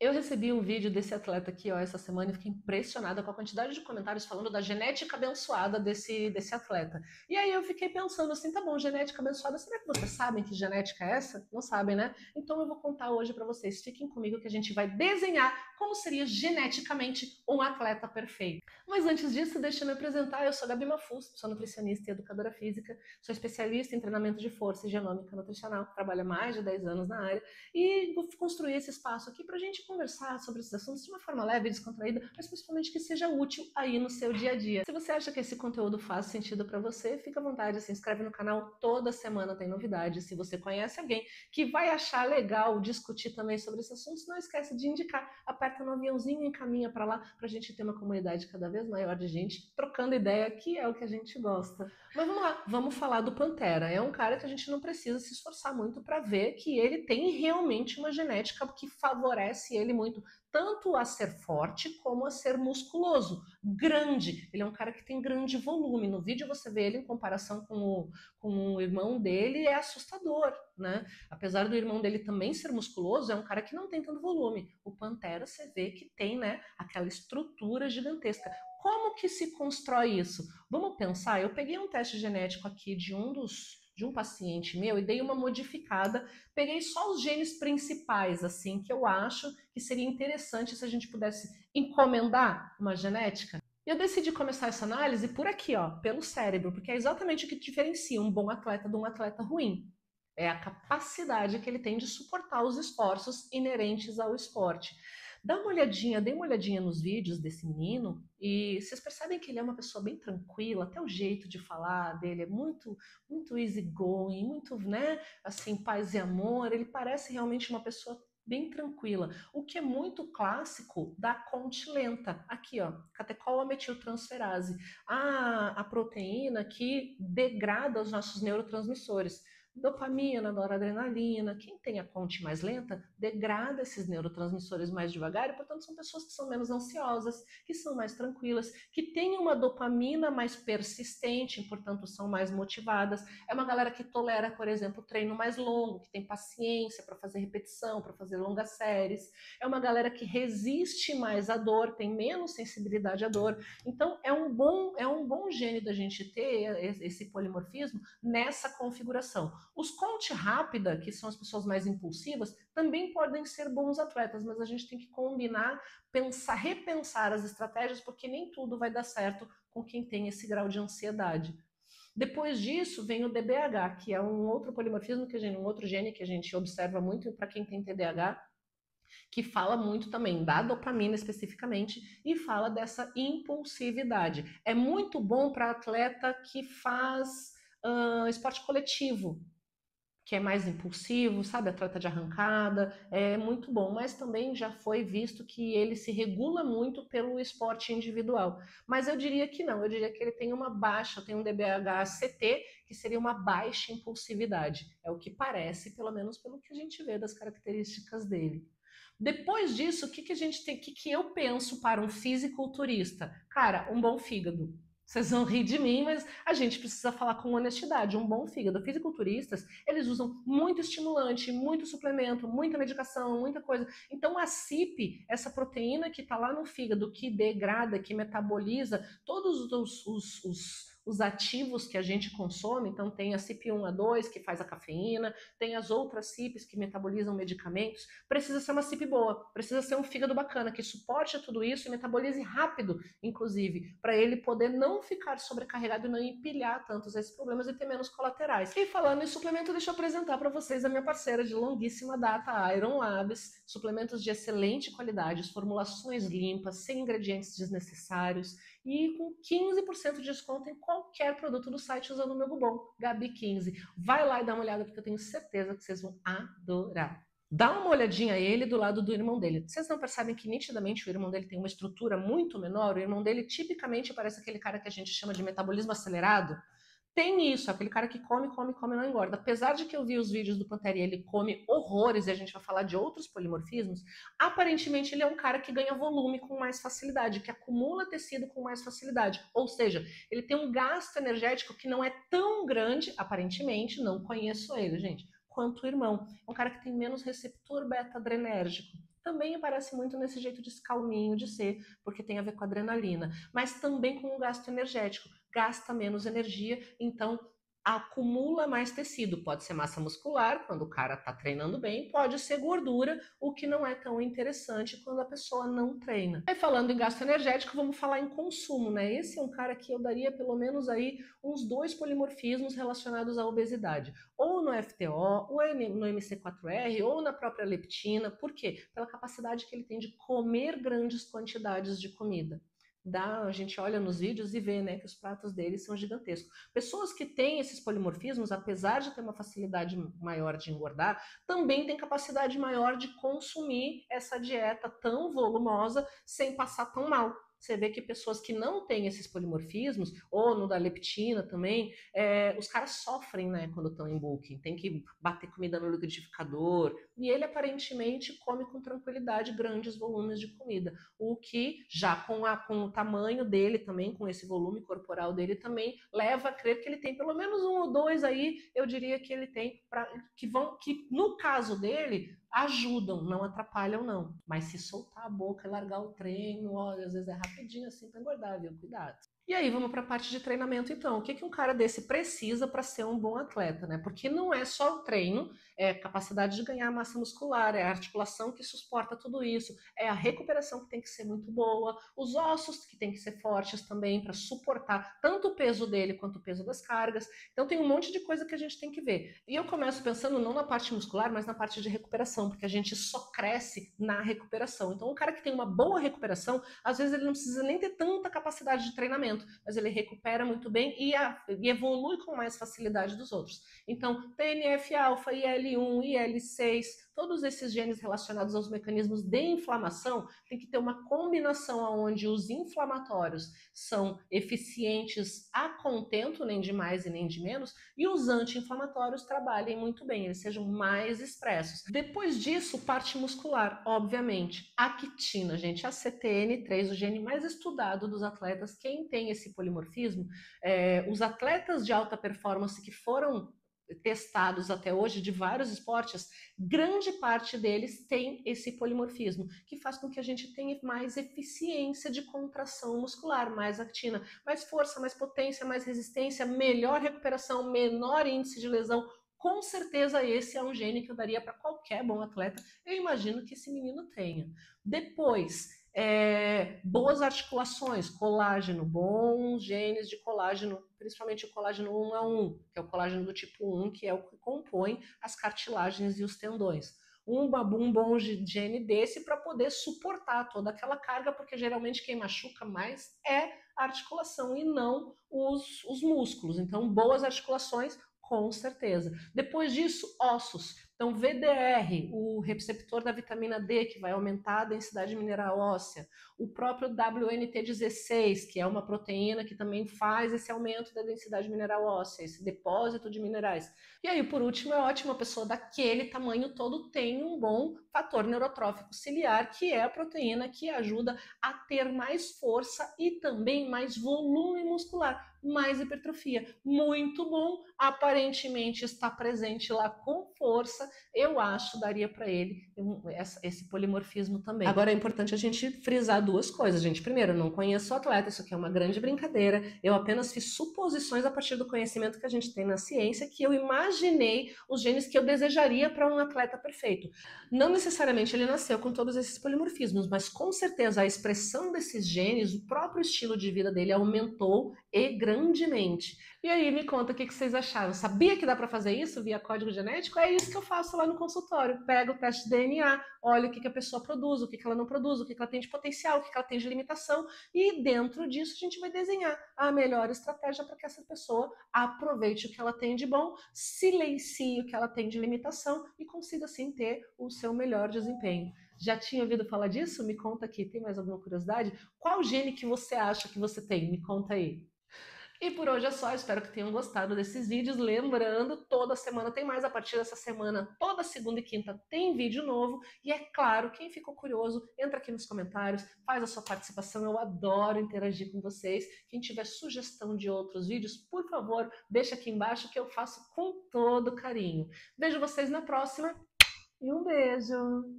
Eu recebi um vídeo desse atleta aqui, ó, essa semana e fiquei impressionada com a quantidade de comentários falando da genética abençoada desse atleta. E aí eu fiquei pensando assim, tá bom, genética abençoada, será que vocês sabem que genética é essa? Não sabem, né? Então eu vou contar hoje para vocês. Fiquem comigo que a gente vai desenhar como seria geneticamente um atleta perfeito. Mas antes disso, deixa eu me apresentar. Eu sou a Gabi Mafus, sou nutricionista e educadora física, sou especialista em treinamento de força e genômica nutricional, trabalho há mais de 10 anos na área e vou construir esse espaço aqui para a gente conversar sobre esses assuntos de uma forma leve e descontraída, mas principalmente que seja útil aí no seu dia a dia. Se você acha que esse conteúdo faz sentido para você, fica à vontade, se inscreve no canal, toda semana tem novidade. Se você conhece alguém que vai achar legal discutir também sobre esses assuntos, não esquece de indicar, aperta no aviãozinho e encaminha para lá para a gente ter uma comunidade cada vez maior de gente trocando ideia, que é o que a gente gosta. Mas vamos lá, vamos falar do Pantera. É um cara que a gente não precisa se esforçar muito para ver que ele tem realmente uma genética que favorece ele muito, tanto a ser forte como a ser musculoso, grande. Ele é um cara que tem grande volume. No vídeo você vê ele em comparação com o irmão dele, é assustador, né? Apesar do irmão dele também ser musculoso, é um cara que não tem tanto volume. O Pantera você vê que tem, né, aquela estrutura gigantesca. Como que se constrói isso? Vamos pensar, eu peguei um teste genético aqui de um paciente meu e dei uma modificada, peguei só os genes principais, assim, que eu acho que seria interessante se a gente pudesse encomendar uma genética. E eu decidi começar essa análise por aqui, ó, pelo cérebro, porque é exatamente o que diferencia um bom atleta de um atleta ruim. É a capacidade que ele tem de suportar os esforços inerentes ao esporte. Dê uma olhadinha nos vídeos desse menino e vocês percebem que ele é uma pessoa bem tranquila, até o jeito de falar dele é muito easygoing, muito, né, assim, paz e amor. Ele parece realmente uma pessoa bem tranquila, o que é muito clássico da contilenta. Aqui, ó, catecol-ametiltransferase, a proteína que degrada os nossos neurotransmissores. Dopamina, noradrenalina. Quem tem a conte mais lenta degrada esses neurotransmissores mais devagar e, portanto, são pessoas que são menos ansiosas, que são mais tranquilas, que têm uma dopamina mais persistente, e, portanto, são mais motivadas. É uma galera que tolera, por exemplo, treino mais longo, que tem paciência para fazer repetição, para fazer longas séries. É uma galera que resiste mais à dor, tem menos sensibilidade à dor. Então, é um bom gene da gente ter esse polimorfismo nessa configuração. Os conte rápida, que são as pessoas mais impulsivas, também podem ser bons atletas, mas a gente tem que combinar, pensar, repensar as estratégias, porque nem tudo vai dar certo com quem tem esse grau de ansiedade. Depois disso vem o DBH, que é um outro polimorfismo, um outro gene que a gente observa muito para quem tem TDAH, que fala muito também da dopamina especificamente e fala dessa impulsividade. É muito bom para atleta que faz esporte coletivo, que é mais impulsivo, sabe, atleta de arrancada, é muito bom, mas também já foi visto que ele se regula muito pelo esporte individual. Mas eu diria que não, eu diria que ele tem uma baixa, tem um DBH-CT, que seria uma baixa impulsividade. É o que parece, pelo menos pelo que a gente vê das características dele. Depois disso, o que, que a gente tem, que eu penso para um fisiculturista? Cara, um bom fígado. Vocês vão rir de mim, mas a gente precisa falar com honestidade. Um bom fígado. Fisiculturistas, eles usam muito estimulante, muito suplemento, muita medicação, muita coisa. Então a CYP, essa proteína que está lá no fígado, que degrada, que metaboliza todos os ativos que a gente consome, então tem a CYP1 a 2 que faz a cafeína, tem as outras CYPs que metabolizam medicamentos, precisa ser uma CYP boa, precisa ser um fígado bacana, que suporte tudo isso e metabolize rápido, inclusive, para ele poder não ficar sobrecarregado e não empilhar tantos esses problemas e ter menos colaterais. E falando em suplemento, deixa eu apresentar para vocês a minha parceira de longuíssima data, a Iron Labs, suplementos de excelente qualidade, formulações limpas, sem ingredientes desnecessários e com 15% de desconto em qualquer produto do site usando o meu cupom Gabi15. Vai lá e dá uma olhada porque eu tenho certeza que vocês vão adorar. Dá uma olhadinha a ele do lado do irmão dele. Vocês não percebem que nitidamente o irmão dele tem uma estrutura muito menor? O irmão dele tipicamente parece aquele cara que a gente chama de metabolismo acelerado. Tem isso, aquele cara que come, come, come e não engorda. Apesar de que eu vi os vídeos do Pantera e ele come horrores, e a gente vai falar de outros polimorfismos, aparentemente ele é um cara que ganha volume com mais facilidade, que acumula tecido com mais facilidade. Ou seja, ele tem um gasto energético que não é tão grande, aparentemente, não conheço ele, gente, quanto o irmão. É um cara que tem menos receptor beta-adrenérgico. Também aparece muito nesse jeito de calminho de ser, porque tem a ver com adrenalina, mas também com o gasto energético, gasta menos energia, então acumula mais tecido. Pode ser massa muscular, quando o cara está treinando bem, pode ser gordura, o que não é tão interessante quando a pessoa não treina. Aí falando em gasto energético, vamos falar em consumo, né? Esse é um cara que eu daria pelo menos aí uns 2 polimorfismos relacionados à obesidade, ou no FTO, ou no MC4R, ou na própria leptina. Por quê? Pela capacidade que ele tem de comer grandes quantidades de comida. A gente olha nos vídeos e vê, né, que os pratos deles são gigantescos. Pessoas que têm esses polimorfismos, apesar de ter uma facilidade maior de engordar, também têm capacidade maior de consumir essa dieta tão volumosa sem passar tão mal. Você vê que pessoas que não têm esses polimorfismos, ou no da leptina também, os caras sofrem, né, quando estão em bulking. Tem que bater comida no liquidificador. E ele aparentemente come com tranquilidade grandes volumes de comida. O que, já com o tamanho dele também, com esse volume corporal dele também, leva a crer que ele tem pelo menos 1 ou 2 aí, eu diria que ele tem, que no caso dele, ajudam, não atrapalham não. Mas se soltar a boca e largar o treino, olha, às vezes é rapidinho assim para engordar, viu? Cuidado. E aí vamos para a parte de treinamento então. O que um cara desse precisa para ser um bom atleta, né? Porque não é só o treino, é capacidade de ganhar massa muscular, é a articulação que suporta tudo isso, é a recuperação que tem que ser muito boa, os ossos que tem que ser fortes também para suportar tanto o peso dele quanto o peso das cargas. Então tem um monte de coisa que a gente tem que ver. E eu começo pensando não na parte muscular, mas na parte de recuperação, porque a gente só cresce na recuperação. Então o cara que tem uma boa recuperação, às vezes ele não precisa nem ter tanta capacidade de treinamento, mas ele recupera muito bem e evolui com mais facilidade dos outros. Então, TNF-alfa, IL-1, IL-6, todos esses genes relacionados aos mecanismos de inflamação, tem que ter uma combinação onde os inflamatórios são eficientes a contento, nem de mais e nem de menos, e os anti-inflamatórios trabalhem muito bem, eles sejam mais expressos. Depois disso, parte muscular, obviamente. A quitina, gente, a CTN3, o gene mais estudado dos atletas, quem tem esse polimorfismo, os atletas de alta performance que foram testados até hoje de vários esportes, grande parte deles tem esse polimorfismo, que faz com que a gente tenha mais eficiência de contração muscular, mais actina, mais força, mais potência, mais resistência, melhor recuperação, menor índice de lesão. Com certeza esse é um gene que eu daria para qualquer bom atleta. Eu imagino que esse menino tenha. Depois, boas articulações, colágeno, bons genes de colágeno, principalmente o colágeno 1 a 1, que é o colágeno do tipo 1, que é o que compõe as cartilagens e os tendões. Um bom gene desse para poder suportar toda aquela carga, porque geralmente quem machuca mais é a articulação e não os músculos. Então, boas articulações, com certeza. Depois disso, ossos. Então, VDR, o receptor da vitamina D, que vai aumentar a densidade mineral óssea. O próprio WNT16, que é uma proteína que também faz esse aumento da densidade mineral óssea, esse depósito de minerais. E aí, por último, é ótimo, a pessoa daquele tamanho todo tem um bom fator neurotrófico ciliar, que é a proteína que ajuda a ter mais força e também mais volume muscular, mais hipertrofia. Muito bom, aparentemente está presente lá com força, eu acho, daria para ele esse polimorfismo também. Agora é importante a gente frisar 2 coisas, gente. Primeiro, eu não conheço o atleta, isso aqui é uma grande brincadeira, eu apenas fiz suposições a partir do conhecimento que a gente tem na ciência, que eu imaginei os genes que eu desejaria para um atleta perfeito. Não necessariamente ele nasceu com todos esses polimorfismos, mas com certeza a expressão desses genes, o próprio estilo de vida dele aumentou e grandemente. E aí, me conta o que vocês acharam. Sabia que dá para fazer isso via código genético? É isso que eu faço lá no consultório. Pego o teste de DNA, olho o que a pessoa produz, o que ela não produz, o que ela tem de potencial, o que ela tem de limitação, e dentro disso a gente vai desenhar a melhor estratégia para que essa pessoa aproveite o que ela tem de bom, silencie o que ela tem de limitação e consiga assim ter o seu melhor desempenho. Já tinha ouvido falar disso? Me conta aqui. Tem mais alguma curiosidade? Qual gene que você acha que você tem? Me conta aí. E por hoje é só, espero que tenham gostado desses vídeos. Lembrando, toda semana tem mais, a partir dessa semana, toda segunda e quinta tem vídeo novo. E é claro, quem ficou curioso, entra aqui nos comentários, faz a sua participação, eu adoro interagir com vocês. Quem tiver sugestão de outros vídeos, por favor, deixa aqui embaixo que eu faço com todo carinho. Vejo vocês na próxima e um beijo!